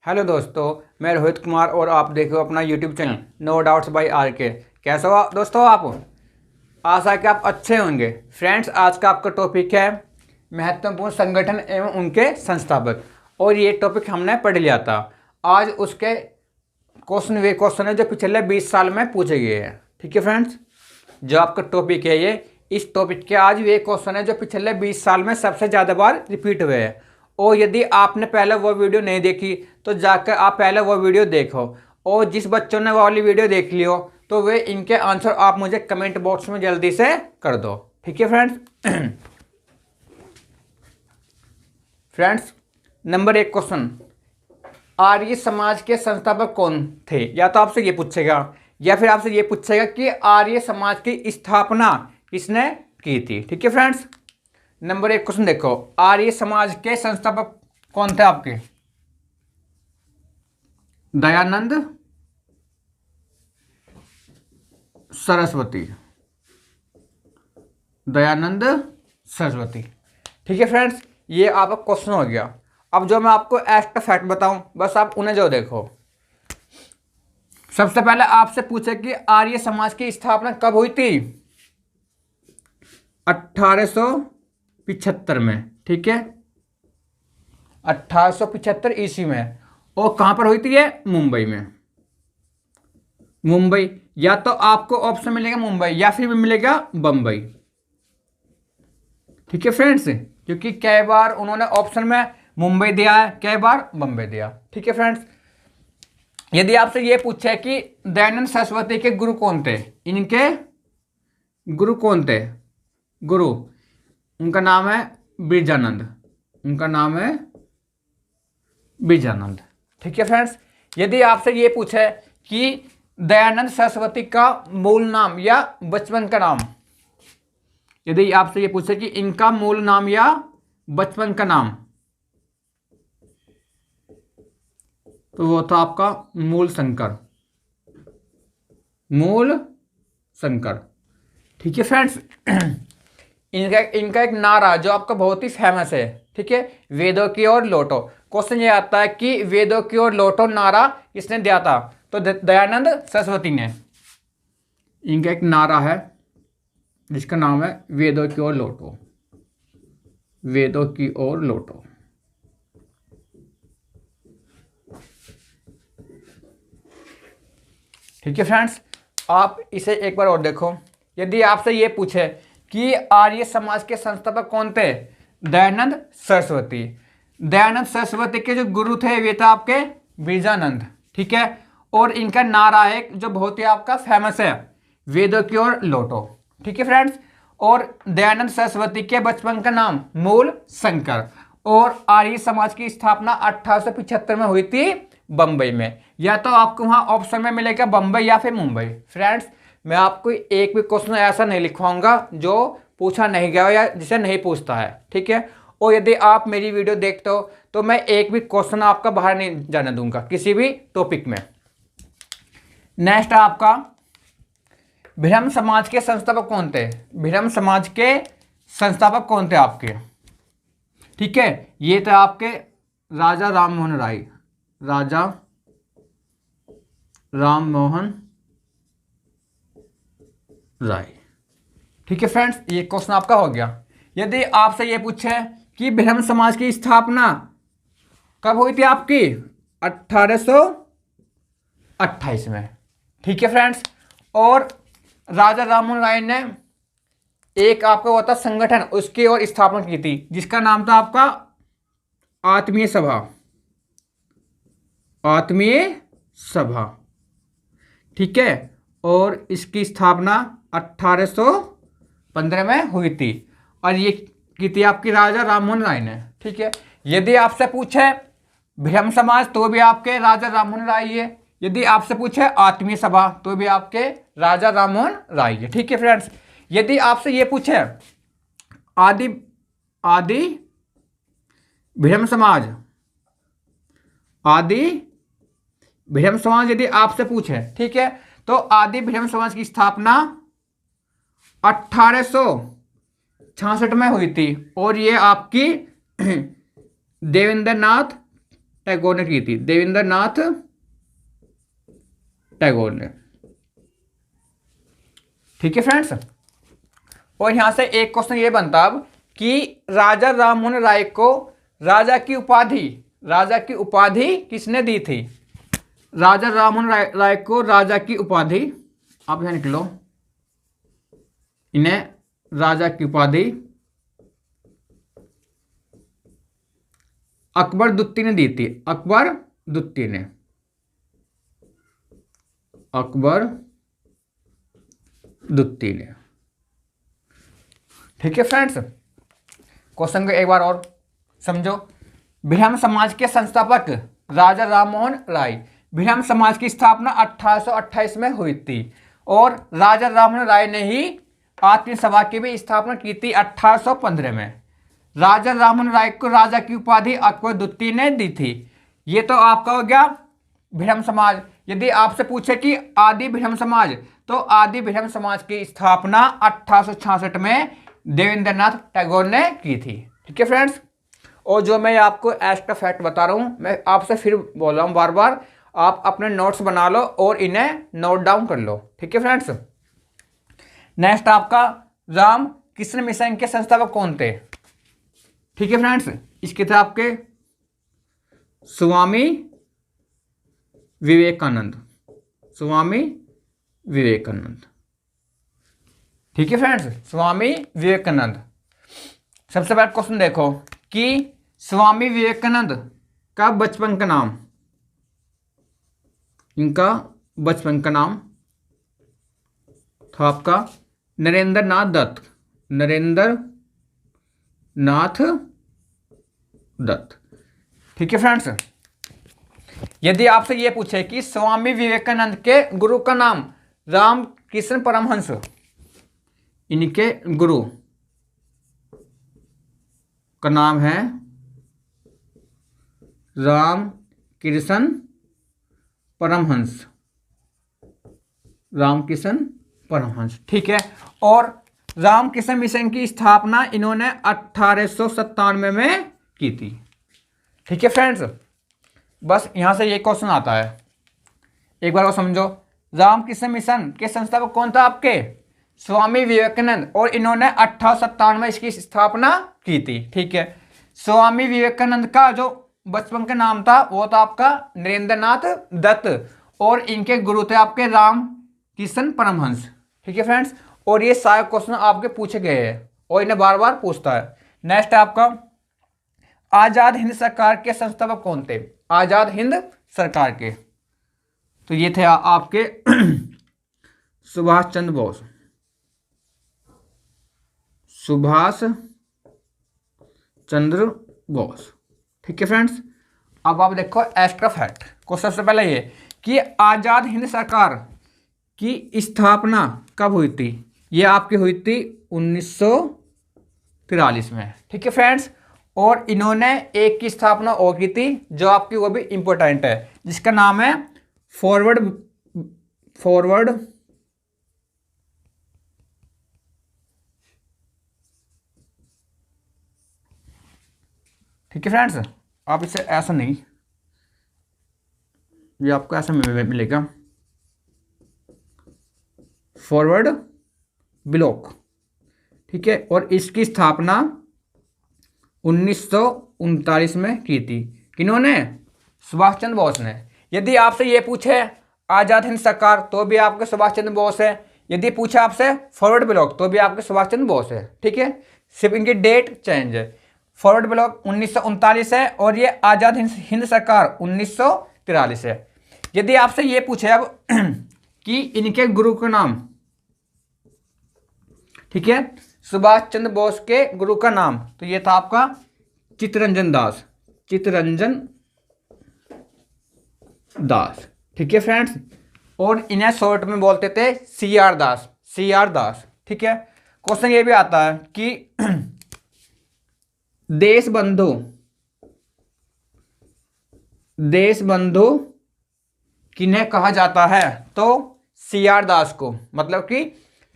Hello दोस्तों, मैं रोहित कुमार और आप देख रहे हो अपना YouTube channel no doubts by R K. कैसे हो दोस्तों आप? आशा है कि आप अच्छे होंगे। फ्रेंड्स, आज का आपका टॉपिक है महत्वपूर्ण संगठन एवं उनके संस्थापक, और ये टॉपिक हमने पढ़ लिया था। आज उसके वे क्वेश्चन है जो पिछले 20 साल में पूछे गए हैं। ठीक है फ्रेंड्स, जो आपका टॉपिक है ये, इस टॉपिक के आज वे क्वेश्चन है जो पिछले 20 साल में सबसे ज़्यादा बार रिपीट हुए हैं। और यदि आपने पहले वो वीडियो नहीं देखी तो जाकर आप पहले वो वीडियो देखो, और जिस बच्चों ने वो वाली वीडियो देख ली हो तो वे इनके आंसर आप मुझे कमेंट बॉक्स में जल्दी से कर दो। ठीक है friends. Friends, number 1 question, Arya Samaj के संस्थापक कौन थे? या तो आपसे ये पूछेगा या फिर आपसे ये पूछेगा कि आर्य समाज की स्थापना किसने की थी। ठीक है फ्रेंड्स, नंबर 1 क्वेश्चन देखो, आर्य समाज के संस्थापक कौन थे आपके? दयानंद सरस्वती। दयानंद सरस्वती। ठीक है फ्रेंड्स, ये आपका क्वेश्चन हो गया। अब जो मैं आपको एक्स्ट्रा फैक्ट बताऊं, बस आप उन्हें जो देखो। सबसे पहले आपसे पूछे कि आर्य समाज की स्थापना कब हुई थी? 1875 में। ठीक है, 1875 ईस्वी में। और कहां पर हुई थी ये? मुंबई में। मुंबई, या तो आपको ऑप्शन मिलेगा मुंबई या फिर मिलेगा बंबई। ठीक है फ्रेंड्स, क्योंकि कई बार उन्होंने ऑप्शन में मुंबई दिया है, कई बार बंबई दिया। ठीक है फ्रेंड्स, यदि आपसे ये पूछे कि दयानंद सरस्वती के गुरु कौन थे, इनके गुरु कौन थे? गुरु, उनका नाम है बिरजानंद। उनका नाम है बिरजानंद। ठीक है फ्रेंड्स, यदि आपसे ये पूछे कि दयानंद सरस्वती का मूल नाम या बचपन का नाम, यदि आपसे ये पूछे कि इनका मूल नाम या बचपन का नाम, तो वो था आपका मूल शंकर। मूल शंकर। ठीक है फ्रेंड्स, इनका एक नारा जो आपका बहुत ही फेमस है। ठीक है, वेदों की ओर लौटो। क्वेश्चन ये आता है कि वेदों की ओर लौटो नारा किसने दिया था? तो दयानंद सरस्वती ने। इनका एक नारा है जिसका नाम है वेदों की ओर लौटो। वेदों की ओर लौटो। ठीक है फ्रेंड्स, आप इसे एक बार और देखो। यदि आपसे ये पूछे कि आर्य समाज के संस्थापक कौन थे? दयानंद सरस्वती। दयानंद सरस्वती के जो गुरु थे वे थे आपके बिरजानंद। ठीक है, और इनका नारा है जो बहुत ही आपका फेमस है, वेदों की ओर लौटो। ठीक है फ्रेंड्स, और दयानंद सरस्वती के बचपन का नाम मूल शंकर। और आर्य समाज की स्थापना 1875 में हुई थी बंबई में। या तो आपको वहां ऑप्शन में मिलेगा बंबई या फिर मुंबई। फ्रेंड्स, मैं आपको एक भी क्वेश्चन ऐसा नहीं लिखवाऊंगा जो पूछा नहीं गया या जिसे नहीं पूछता है। ठीक है, और यदि आप मेरी वीडियो देखते हो तो मैं एक भी क्वेश्चन आपका बाहर नहीं जाने दूंगा किसी भी टॉपिक में। नेक्स्ट आपका, ब्रह्म समाज के संस्थापक कौन थे? ब्रह्म समाज के संस्थापक कौन थे आपके? ठीक है, ये थे आपके राजा राम मोहन राय। राजा राम मोहन राय। ठीक है फ्रेंड्स, ये क्वेश्चन आपका हो गया। यदि आपसे ये पूछे कि ब्रह्म समाज की स्थापना कब हुई थी आपकी? 1828 में। ठीक है फ्रेंड्स, और राजा राममोहन राय ने एक आपका वो था संगठन, उसकी और स्थापना की थी जिसका नाम था आपका आत्मीय सभा। आत्मीय सभा। ठीक है, और इसकी स्थापना 1815 में हुई थी, और ये की थी आपकी राजा राममोहन राय ने। ठीक है, यदि आपसे पूछे ब्रह्म समाज तो भी आपके राजा राममोहन राय है। यदि आपसे पूछे आत्मीय सभा तो भी आपके राजा राममोहन राय है। ठीक है फ्रेंड्स, यदि आपसे ये पूछे आदि आदि ब्रह्म समाज, आदि ब्रह्म समाज यदि आपसे पूछे, ठीक है, तो आदि ब्रह्म समाज की स्थापना 1866 में हुई थी, और ये आपकी देवेंद्र नाथ टैगोर ने की थी, देवेंद्रनाथ टैगोर ने। ठीक है फ्रेंड्स। और यहां से एक क्वेश्चन ये बनता अब कि राजा राममोहन राय को राजा की उपाधि किसने दी थी? राजा राममोहन राय को राजा की उपाधि, आप यहां निकलो, इन्हें राजा की उपाधि अकबर द्वितीय ने दी थी। अकबर द्वितीय ने, अकबर द्वितीय ने। ठीक है फ्रेंड्स, क्वेश्चन को एक बार और समझो। ब्राह्मण समाज के संस्थापक राजा राममोहन राय। ब्राह्मण समाज की स्थापना 1828 में हुई थी और राजा राममोहन राय ने ही आत्मीय सभा की भी स्थापना की थी 1815 में। राजा राममोहन राय को राजा की उपाधि अकबर द्वितीय ने दी थी। ये तो आपका हो गया ब्राह्मण समाज। यदि आपसे पूछे कि आदि ब्राह्मण समाज, तो आदि ब्राह्मण समाज की स्थापना 1866 में देवेंद्रनाथ टैगोर ने की थी। ठीक है फ्रेंड्स। और जो मैं आपको एक्स्ट्रा फैक्ट बता रहा हूँ, मैं आपसे फिर बोल रहा हूँ बार बार, आप अपने नोट्स बना लो और इन्हें नोट डाउन कर लो। ठीक है फ्रेंड्स। नेक्स्ट आपका राम कृष्ण मिशन के संस्थापक कौन थे? ठीक है फ्रेंड्स, इसके थे आपके स्वामी विवेकानंद। स्वामी विवेकानंद। ठीक है फ्रेंड्स, स्वामी विवेकानंद। सबसे पहले क्वेश्चन देखो कि स्वामी विवेकानंद का बचपन का नाम, इनका बचपन का नाम था आपका नरेंद्र नाथ दत्त। नरेंद्र नाथ दत्त। ठीक है फ्रेंड्स। यदि आपसे यह पूछे कि स्वामी विवेकानंद के गुरु का नाम रामकृष्ण परमहंस, इनके गुरु का नाम है रामकृष्ण परमहंस। रामकृष्ण परमहंस। ठीक है। और रामकृष्ण मिशन की स्थापना इन्होंने 1897 में की थी। ठीक है फ्रेंड्स। बस यहां से ये क्वेश्चन आता है, एक बार वो समझो। रामकृष्ण मिशन के संस्थापक कौन था आपके? स्वामी विवेकानंद। और इन्होंने 1897 में इसकी स्थापना की थी। ठीक है। स्वामी विवेकानंद का जो बचपन का नाम था वो था आपका नरेंद्रनाथ दत्त और इनके गुरु थे आपके रामकृष्ण परमहंस। ठीक है फ्रेंड्स। और ये सारे क्वेश्चन आपके पूछे गए हैं और इन्हें बार बार पूछता है। नेक्स्ट आपका आजाद हिंद सरकार के संस्थापक कौन थे? आजाद हिंद सरकार के, तो ये थे आपके सुभाष चंद्र बोस। सुभाष चंद्र बोस। ठीक है फ्रेंड्स। अब आप देखो एक्स्ट्रा फैक्ट को। सबसे पहले ये कि आजाद हिंद सरकार की स्थापना कब हुई थी? ये आपकी हुई थी 1943 में। ठीक है फ्रेंड्स। और इन्होंने एक की स्थापना और की थी जो आपकी वो भी इंपॉर्टेंट है, जिसका नाम है फॉरवर्ड ठीक है फ्रेंड्स। आप इसे ऐसा नहीं, ये आपको ऐसा मिलेगा फॉरवर्ड ब्लॉक। ठीक है। और इसकी स्थापना 1939 में की थी। किन्होंने? सुभाष चंद्र बोस ने। यदि आपसे ये पूछे आजाद हिंद सरकार तो भी आपके सुभाष चंद्र बोस है। यदि पूछे आपसे फॉरवर्ड ब्लॉक तो भी आपके सुभाष चंद्र बोस है। ठीक है। सिर्फ इनकी डेट चेंज है। फॉरवर्ड ब्लॉक 1939 है और ये आजाद हिंद सरकार 1943 है। यदि आपसे ये पूछे अब कि इनके गुरु का नाम, ठीक है, सुभाष चंद्र बोस के गुरु का नाम, तो ये था आपका चित्तरंजन दास। चित्तरंजन दास। ठीक है फ्रेंड्स। और इन्हें शॉर्ट में बोलते थे CR दास। CR दास। ठीक है। क्वेश्चन ये भी आता है कि देश बंधु किन्हें कहा जाता है? तो CR दास को, मतलब कि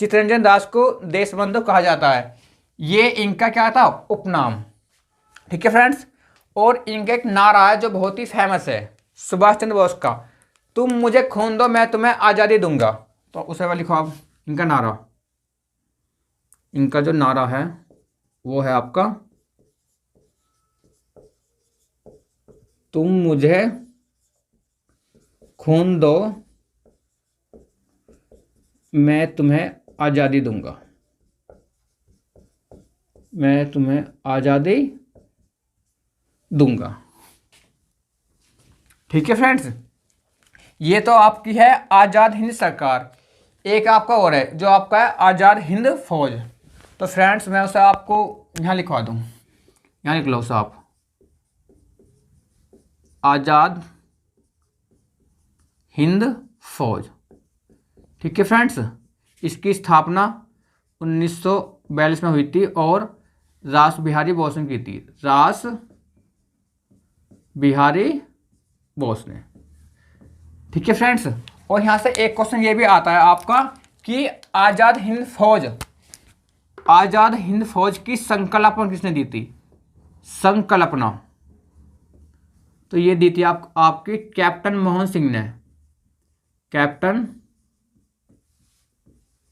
चित्तरंजन दास को देश बंधु कहा जाता है। ये इनका क्या था? उपनाम। ठीक है फ्रेंड्स। और इनका एक नारा है जो बहुत ही फेमस है सुभाष चंद्र बोस का, तुम मुझे खून दो मैं तुम्हें आज़ादी दूंगा। तो उसे वाला लिखो आप, इनका नारा, इनका जो नारा है वो है आपका, तुम मुझे खून दो मैं तुम्हें आज़ादी दूंगा, मैं तुम्हें आज़ादी दूंगा। ठीक है फ्रेंड्स, ये तो आपकी है आज़ाद हिंद सरकार। एक आपका और है जो आपका है आज़ाद हिंद फौज। तो फ्रेंड्स मैं उसे आपको यहाँ लिखवा दूँ, यहाँ लिख लो उसे आप, आज़ाद हिंद फौज। ठीक है फ्रेंड्स, इसकी स्थापना 1942 में हुई थी और रास बिहारी बोस ने की थी, रास बिहारी बोस ने। ठीक है फ्रेंड्स, और यहाँ से एक क्वेश्चन ये भी आता है आपका कि आज़ाद हिंद फौज, आज़ाद हिंद फौज की संकल्पना किसने दी थी? संकल्पना तो ये दी थी आपकी कैप्टन मोहन सिंह ने, कैप्टन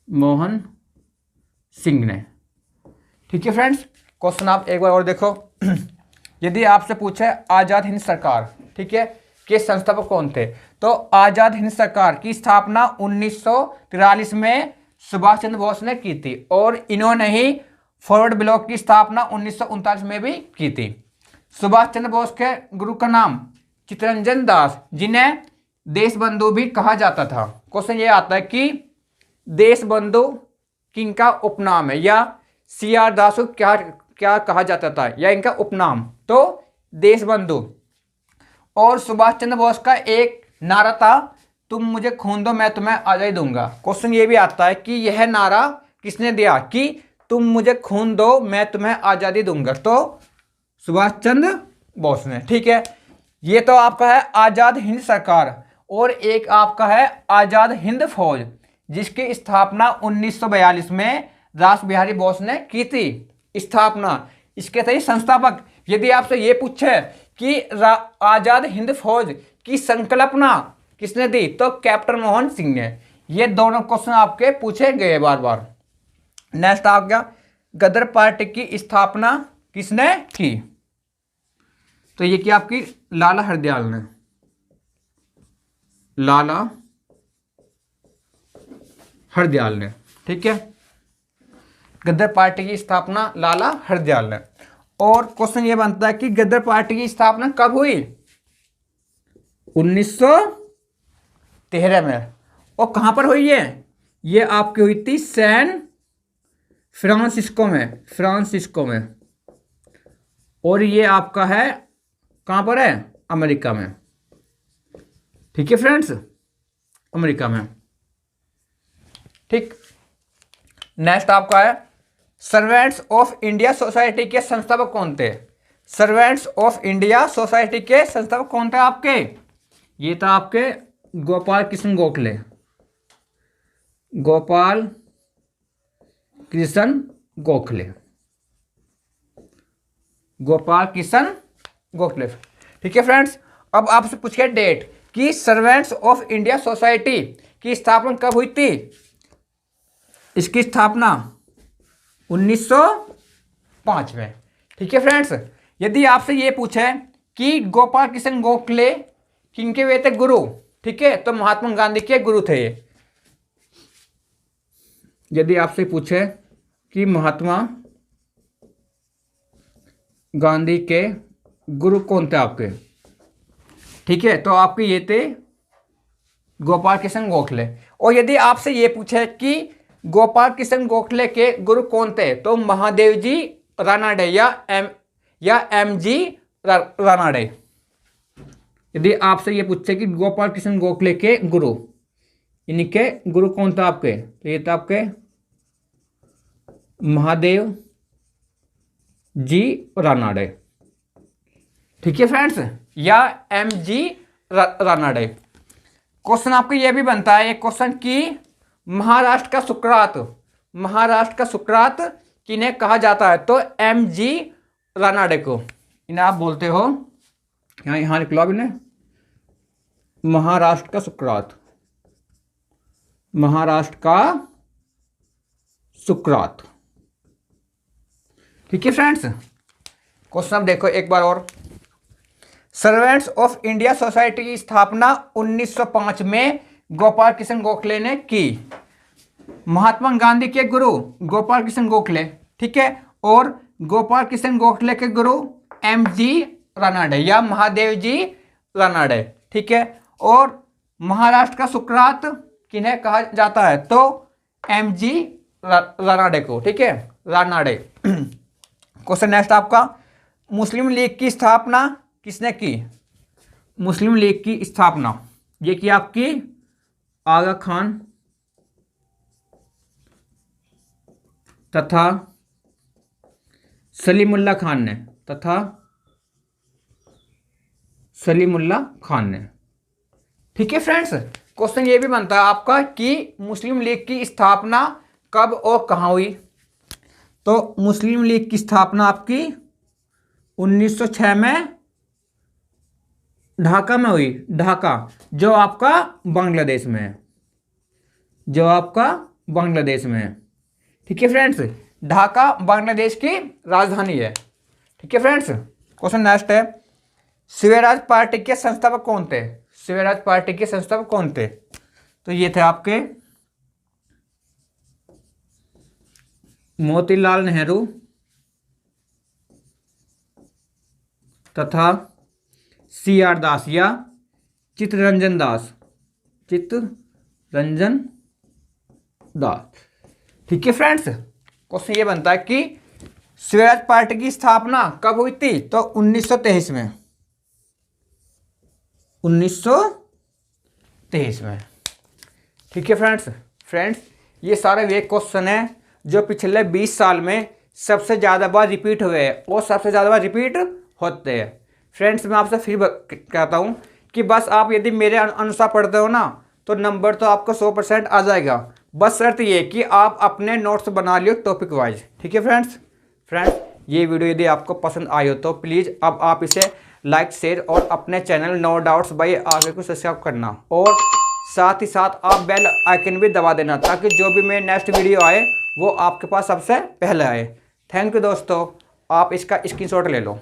मोहन सिंह ने। ठीक है फ्रेंड्स, क्वेश्चन आप एक बार और देखो। यदि आपसे पूछे आज़ाद हिंद सरकार, ठीक है, के संस्थापक कौन थे, तो आज़ाद हिंद सरकार की स्थापना 1943 में सुभाष चंद्र बोस ने की थी और इन्होंने ही फॉरवर्ड ब्लॉक की स्थापना 1939 में भी की थी। सुभाष चंद्र बोस के गुरु का नाम चित्तरंजन दास, जिन्हें देश बंधु भी कहा जाता था। क्वेश्चन ये आता है कि देश बंधु किनका उपनाम है, या CR दास को क्या क्या कहा जाता था, या इनका उपनाम? तो देश बंधु। और सुभाष चंद्र बोस का एक नारा था, तुम मुझे खून दो मैं तुम्हें आज़ादी दूंगा। क्वेश्चन ये भी आता है कि यह नारा किसने दिया कि तुम मुझे खून दो मैं तुम्हें आज़ादी दूंगा? तो सुभाष चंद्र बोस ने। ठीक है, ये तो आपका है आज़ाद हिंद सरकार। और एक आपका है आज़ाद हिंद फौज, जिसकी स्थापना 1942 में रास बिहारी बोस ने की थी स्थापना। इसके थे संस्थापक। यदि आपसे ये पूछे कि आज़ाद हिंद फौज की संकल्पना किसने दी, तो कैप्टन मोहन सिंह ने। ये दोनों क्वेश्चन आपके पूछे गए बार बार। नेक्स्ट आ गया, गदर पार्टी की स्थापना किसने की? तो ये क्या आपकी लाला हरदयाल ने, लाला हरदयाल ने। ठीक है, गदर पार्टी की स्थापना लाला हरदयाल ने। और क्वेश्चन ये बनता है कि गदर पार्टी की स्थापना कब हुई? 1913 में। और कहां पर हुई है? ये आपकी हुई थी सैन फ्रांसिस्को में, फ्रांसिस्को में। और ये आपका है कहां पर है? अमेरिका में। ठीक है फ्रेंड्स, अमेरिका में। ठीक, नेक्स्ट आपका है सर्वेंट्स ऑफ इंडिया सोसाइटी के संस्थापक कौन थे? सर्वेंट्स ऑफ इंडिया सोसाइटी के संस्थापक कौन थे आपके? ये था आपके गोपाल कृष्ण गोखले, गोपाल कृष्ण गोखले, गोपाल कृष्ण गोखले। ठीक है फ्रेंड्स, अब आपसे पूछिए डेट कि सर्वेंट्स ऑफ इंडिया सोसाइटी की स्थापना कब हुई थी? इसकी स्थापना 1905 में। ठीक है फ्रेंड्स, यदि आपसे ये पूछे कि गोपाल कृष्ण गोखले किनके वे थे गुरु, ठीक है, तो महात्मा गांधी के गुरु थे। यदि आपसे पूछे कि महात्मा गांधी के गुरु कौन थे आपके, ठीक है, तो आपके ये थे गोपाल कृष्ण गोखले। और यदि आपसे ये पूछे कि गोपाल कृष्ण गोखले के गुरु कौन थे, तो महादेव जी रानाडे या MG रानाडे। यदि आपसे ये पूछे कि गोपाल कृष्ण गोखले के गुरु, इनके गुरु कौन था आपके, तो ये था आपके महादेव जी रानाडे। ठीक है फ्रेंड्स, या MG रानाडे। क्वेश्चन आपको यह भी बनता है एक क्वेश्चन कि महाराष्ट्र का सुकरात, महाराष्ट्र का सुकरात किन्हें कहा जाता है, तो MG रानाडे को। इन्हें आप बोलते हो, यहाँ लिख लो आप इन्हें, महाराष्ट्र का सुकरात, महाराष्ट्र का सुकरात। ठीक है फ्रेंड्स, क्वेश्चन अब देखो एक बार और। सर्वेंट्स ऑफ इंडिया सोसाइटी की स्थापना 1905 में गोपाल कृष्ण गोखले ने की। महात्मा गांधी के गुरु गोपाल कृष्ण गोखले, ठीक है, और गोपाल कृष्ण गोखले के गुरु MG रानाडे या महादेव जी रानाडे, ठीक है। और महाराष्ट्र का सुकरात किन्हें कहा जाता है, तो MG रानाडे को, ठीक है, रानाडे। क्वेश्चन नेक्स्ट आपका, मुस्लिम लीग की स्थापना किसने की? मुस्लिम लीग की स्थापना ये की आपकी आगा खान तथा सलीमुल्लाह खान ने, ठीक है फ्रेंड्स। क्वेश्चन ये भी बनता है आपका कि मुस्लिम लीग की स्थापना कब और कहाँ हुई। तो मुस्लिम लीग की स्थापना आपकी 1906 में ढाका में हुई। ढाका जो आपका बांग्लादेश में है, ठीक है फ्रेंड्स। ढाका बांग्लादेश की राजधानी है, ठीक है फ्रेंड्स। क्वेश्चन नेक्स्ट है, स्वराज पार्टी के संस्थापक कौन थे? स्वराज पार्टी के संस्थापक कौन थे? तो ये थे आपके मोतीलाल नेहरू तथा CR दास या चित्तरंजन दास, ठीक है फ्रेंड्स। क्वेश्चन ये बनता है कि स्वराज पार्टी की स्थापना कब हुई थी? तो 1923 में, 1923 में, ठीक है फ्रेंड्स। ये सारे वे क्वेश्चन हैं जो पिछले 20 साल में सबसे ज़्यादा बार रिपीट हुए हैं और सबसे ज़्यादा बार रिपीट होते हैं। फ्रेंड्स मैं आपसे फिर कहता हूँ कि बस आप यदि मेरे अनुसार पढ़ते हो ना तो नंबर तो आपको 100% आ जाएगा। बस शर्त ये कि आप अपने नोट्स बना लियो टॉपिक वाइज, ठीक है फ्रेंड्स। ये वीडियो यदि आपको पसंद आई हो तो प्लीज़ अब आप इसे लाइक, शेयर और अपने चैनल नो डाउट्स बाय आगे को सब्सक्राइब करना, और साथ ही साथ आप बेल आइकन भी दबा देना ताकि जो भी मेरे नेक्स्ट वीडियो आए वो आपके पास सबसे पहले आए। थैंक यू दोस्तों, आप इसका स्क्रीनशॉट ले लो।